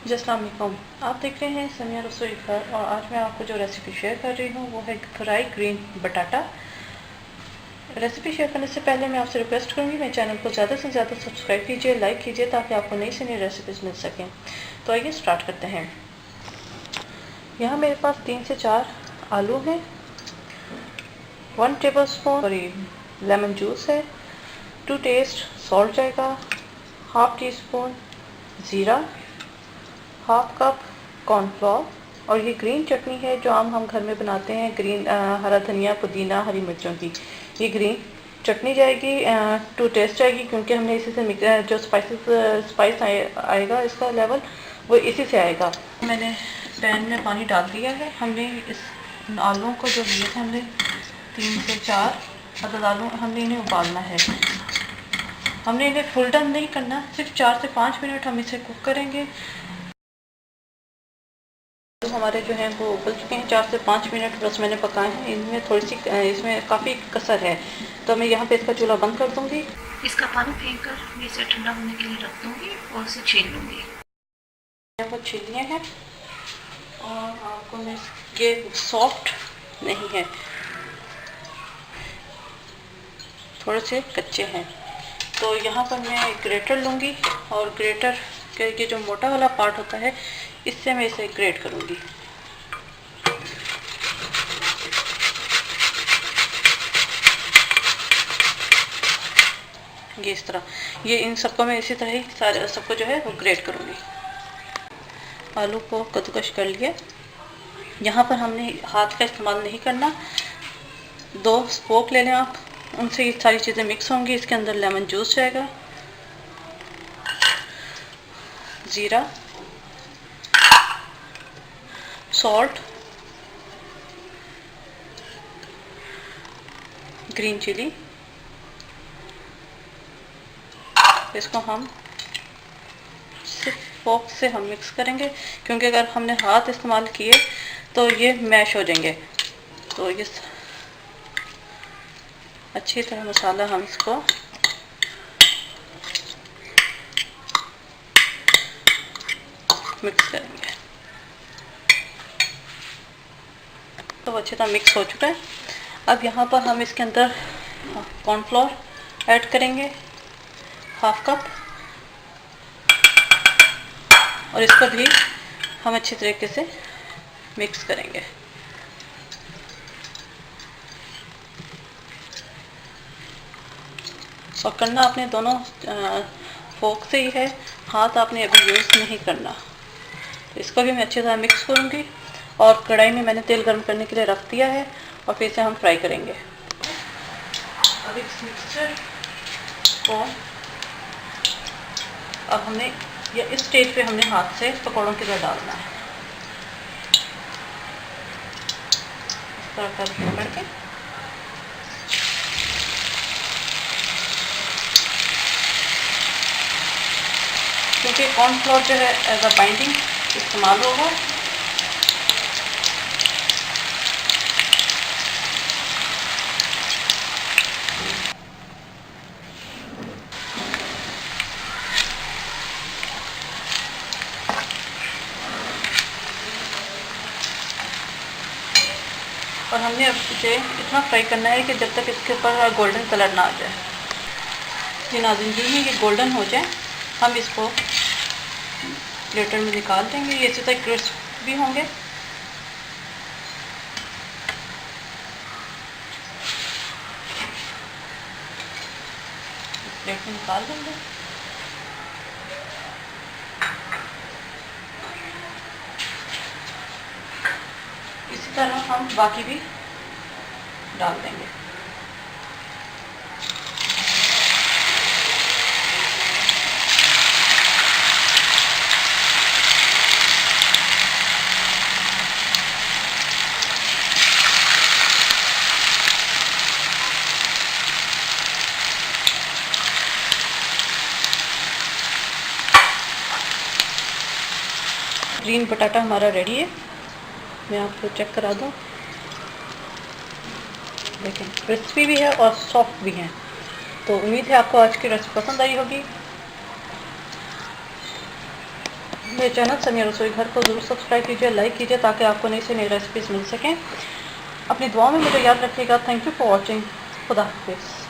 जी अस्सलाम वालेकुम। आप देख रहे हैं समिया रसोई घर और आज मैं आपको जो रेसिपी शेयर कर रही हूँ वो है फ्राई ग्रीन बटाटा। रेसिपी शेयर करने से पहले मैं आपसे रिक्वेस्ट करूँगी मेरे चैनल को ज़्यादा से ज़्यादा सब्सक्राइब कीजिए, लाइक कीजिए ताकि आपको नई से नई रेसिपीज़ मिल सकें। तो आइए स्टार्ट करते हैं। यहाँ मेरे पास 3 से 4 आलू हैं, 1 टेबल स्पून करीब लेमन जूस है, टू टेस्ट सॉल्ट जाएगा, हाफ टी स्पून ज़ीरा, हाफ कप कॉर्नफ्लोर और ये ग्रीन चटनी है जो आम हम घर में बनाते हैं, ग्रीन हरा धनिया, पुदीना, हरी मिर्चों की ये ग्रीन चटनी जाएगी। टू टेस्ट जाएगी क्योंकि हमने इसी से जो स्पाइस आएगा इसका लेवल वो इसी से आएगा। मैंने पैन में पानी डाल दिया है। हमने इस आलूओं को जो लिए थे हमने 3 से 4 अदद आलू हमने इन्हें उबालना है। हमने इन्हें फुल डन नहीं करना, सिर्फ 4 से 5 मिनट हम इसे कुक करेंगे। तो हमारे जो हैं वो उबल चुके हैं, 4 से 5 मिनट बस मैंने पकाए हैं। इनमें थोड़ी सी इसमें काफ़ी कसर है तो मैं यहाँ पे इसका चूल्हा बंद कर दूँगी। इसका पानी फेंक कर मैं इसे ठंडा होने के लिए रख दूँगी और इसे छील लूँगी। वो छील लिए हैं और आपको मैं ये सॉफ्ट नहीं है, थोड़े से कच्चे हैं। तो यहाँ पर मैं ग्रेटर लूँगी और ग्रेटर के ये जो मोटा वाला पार्ट होता है इससे मैं इसे ग्रेट करूँगी। ये इस तरह, ये इन सबको मैं इसी तरह ही सारे सबको जो है वो ग्रेट करूँगी। आलू को कद्दूकश कर लिया। यहाँ पर हमने हाथ का इस्तेमाल नहीं करना, 2 स्पोक ले लें आप, उनसे ये सारी चीज़ें मिक्स होंगी। इसके अंदर लेमन जूस जाएगा, ज़ीरा, सॉल्ट, ग्रीन चिली। इसको हम सिर्फ फोक से हम मिक्स करेंगे क्योंकि अगर हमने हाथ इस्तेमाल किए तो ये मैश हो जाएंगे। तो ये अच्छी तरह मसाला हम इसको मिक्स करेंगे। तो अच्छी तरह मिक्स हो चुका है। अब यहाँ पर हम इसके अंदर कॉर्नफ्लोर ऐड करेंगे, हाफ कप, और इसको भी हम अच्छी तरीके से मिक्स करेंगे। और करना आपने दोनों फोक से ही है, हाथ आपने अभी यूज़ नहीं करना। तो इसको भी मैं अच्छी तरह मिक्स करूँगी और कढ़ाई में मैंने तेल गर्म करने के लिए रख दिया है और फिर इसे हम फ्राई करेंगे। अब इस मिक्सचर को अब हमने या इस स्टेज पे हमने हाथ से पकौड़ों की तरह डालना है, इस तरह करके क्योंकि कॉर्नफ्लोर जो है एज अ बाइंडिंग इस्तेमाल होगा। और हमने अब इसे इतना फ्राई करना है कि जब तक इसके ऊपर गोल्डन कलर ना आ जाए। जी नाज़रीन, जो है ये गोल्डन हो जाए हम इसको प्लेटर में निकाल देंगे। ये इसी तरह क्रिस्प भी होंगे। प्लेट में निकाल देंगे। इसी तरह हम बाकी भी डाल देंगे। ग्रीन बटाटा हमारा रेडी है, मैं आपको चेक करा दूँ। देखें, क्रिस्पी भी है और सॉफ्ट भी है। तो उम्मीद है आपको आज की रेसिपी पसंद आई होगी। मेरे चैनल समिया रसोई घर को ज़रूर सब्सक्राइब कीजिए, लाइक कीजिए ताकि आपको नई से नई रेसिपीज़ मिल सकें। अपनी दुआओं में मुझे याद रखिएगा। Thank you for watching. खुदा हाफिज़।